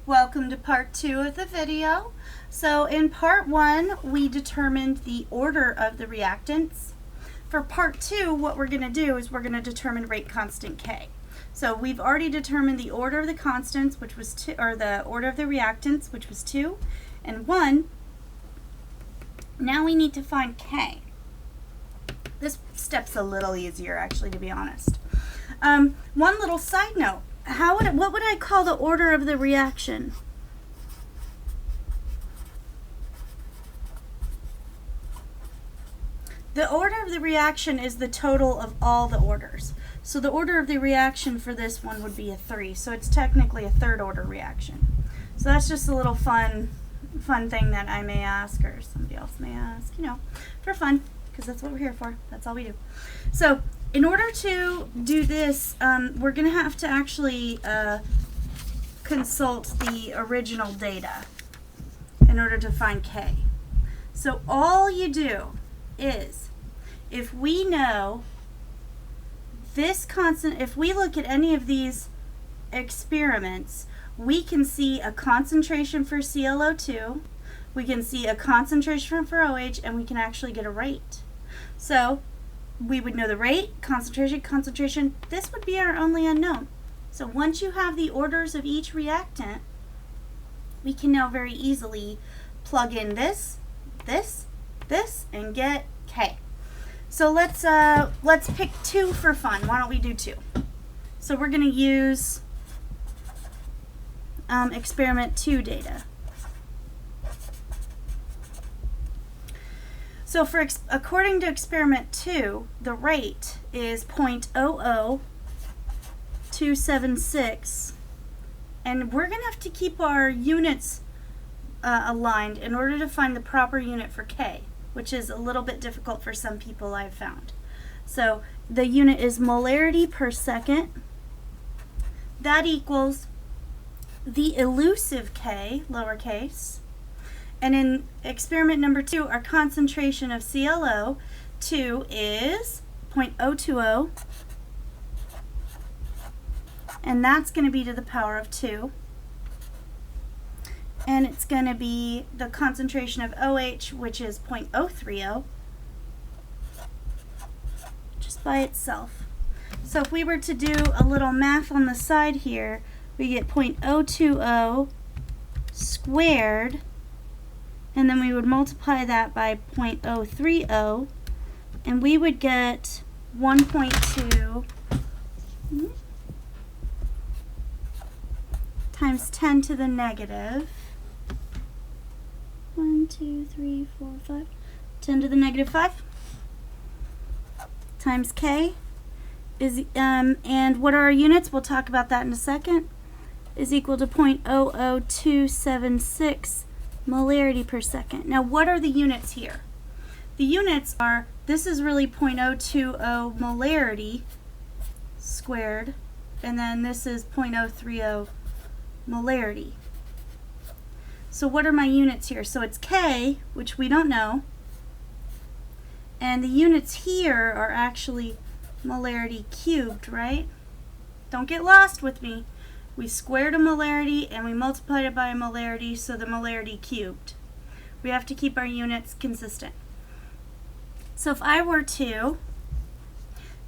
Welcome to part 2 of the video. So in part 1 we determined the order of the reactants. For part 2 what we're going to do is we're going to determine rate constant K. So we've already determined the order of the constants, which was 2, or the order of the reactants, which was 2 and 1. Now we need to find K. This step's a little easier actually, to be honest. One little side note. What would I call the order of the reaction? The order of the reaction is the total of all the orders. So the order of the reaction for this one would be a 3. So it's technically a third order reaction. So that's just a little fun thing that I may ask, or somebody else may ask, for fun, because that's what we're here for. That's all we do. So in order to do this, we're going to have to actually consult the original data in order to find K. So all you do is, if we know this constant, if we look at any of these experiments, we can see a concentration for ClO2, we can see a concentration for OH, and we can actually get a rate. So we would know the rate, concentration. This would be our only unknown. So once you have the orders of each reactant, we can now very easily plug in this, and get K. So let's pick 2 for fun. Why don't we do 2? So we're going to use experiment 2 data. So according to experiment 2, the rate is 0.00276, and we're going to have to keep our units aligned in order to find the proper unit for K, which is a little bit difficult for some people, I've found. So the unit is molarity per second. That equals the elusive K, lowercase. And in experiment number 2, our concentration of ClO2 is 0.020, and that's going to be to the power of 2. And it's going to be the concentration of OH, which is 0.030, just by itself. So if we were to do a little math on the side here, we get 0.020 squared, and then we would multiply that by 0.030, and we would get 1.2 times 10 to the negative 10 to the negative 5 times K is, and what are our units? We'll talk about that in a second, is equal to 0.00276 molarity per second. Now what are the units here? The units are, this is really 0.020 molarity squared, and then this is 0.030 molarity. So what are my units here? So it's K, which we don't know, and the units here are actually molarity cubed, right? Don't get lost with me. We squared a molarity and we multiplied it by a molarity, so the molarity cubed. We have to keep our units consistent. So if I were to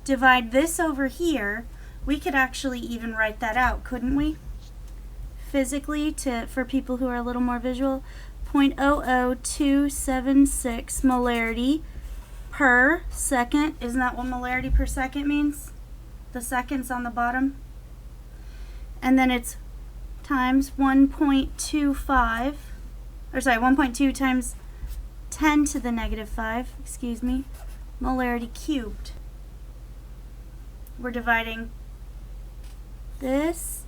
divide this over here, we could actually even write that out, couldn't we? Physically, for people who are a little more visual, 0.00276 molarity per second. Isn't that what molarity per second means? The seconds on the bottom. And then it's times 1.25, or sorry, 1.2 times 10 to the negative 5, molarity cubed. We're dividing this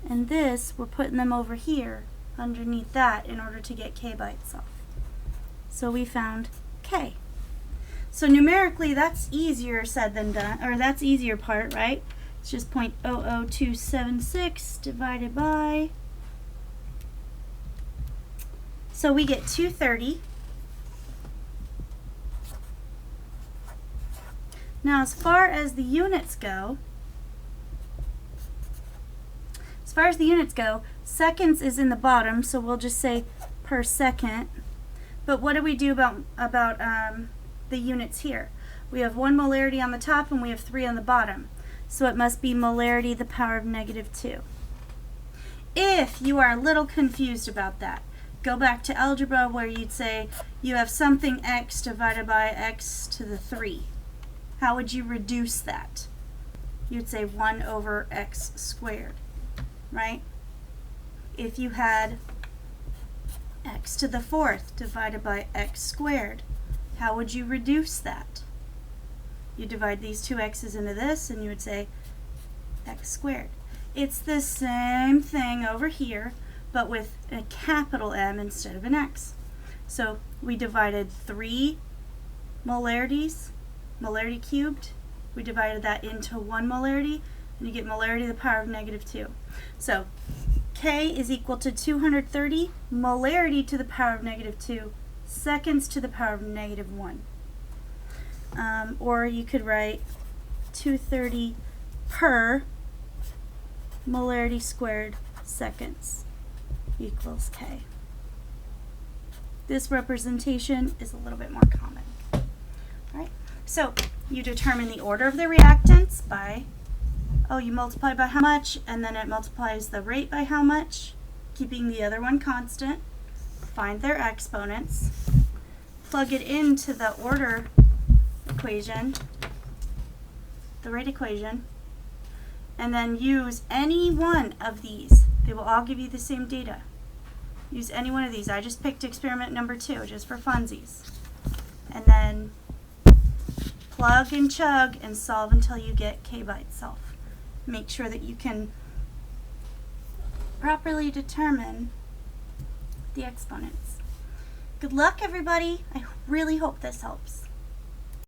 and this, we're putting them over here underneath that in order to get K by itself. So we found K. So numerically, that's easier said than done, or that's easier part, right? It's just 0.00276 divided by, so we get 230. Now as far as the units go, Seconds is in the bottom, so we'll just say per second. But what do we do about the units here? We have 1 molarity on the top and we have 3 on the bottom. So it must be molarity to the power of -2. If you are a little confused about that, go back to algebra where you'd say you have something x divided by x to the 3. How would you reduce that? You'd say 1 over x squared, right? If you had x to the 4th divided by x squared, how would you reduce that? You divide these two x's into this and you would say x squared. It's the same thing over here, but with a capital M instead of an x. So we divided 3 molarities, molarity cubed. We divided that into 1 molarity, and you get molarity to the power of -2. So K is equal to 230 molarity to the power of -2 seconds to the power of -1. Or you could write 230 per molarity squared seconds equals K. This representation is a little bit more common. All right. So you determine the order of the reactants by, you multiply by how much, and then it multiplies the rate by how much, keeping the other one constant. Find their exponents. Plug it into the order equation, the rate equation, and then use any one of these. They will all give you the same data. Use any one of these. I just picked experiment number 2 just for funsies. And then plug and chug and solve until you get K by itself. Make sure that you can properly determine the exponents. Good luck, everybody. I really hope this helps.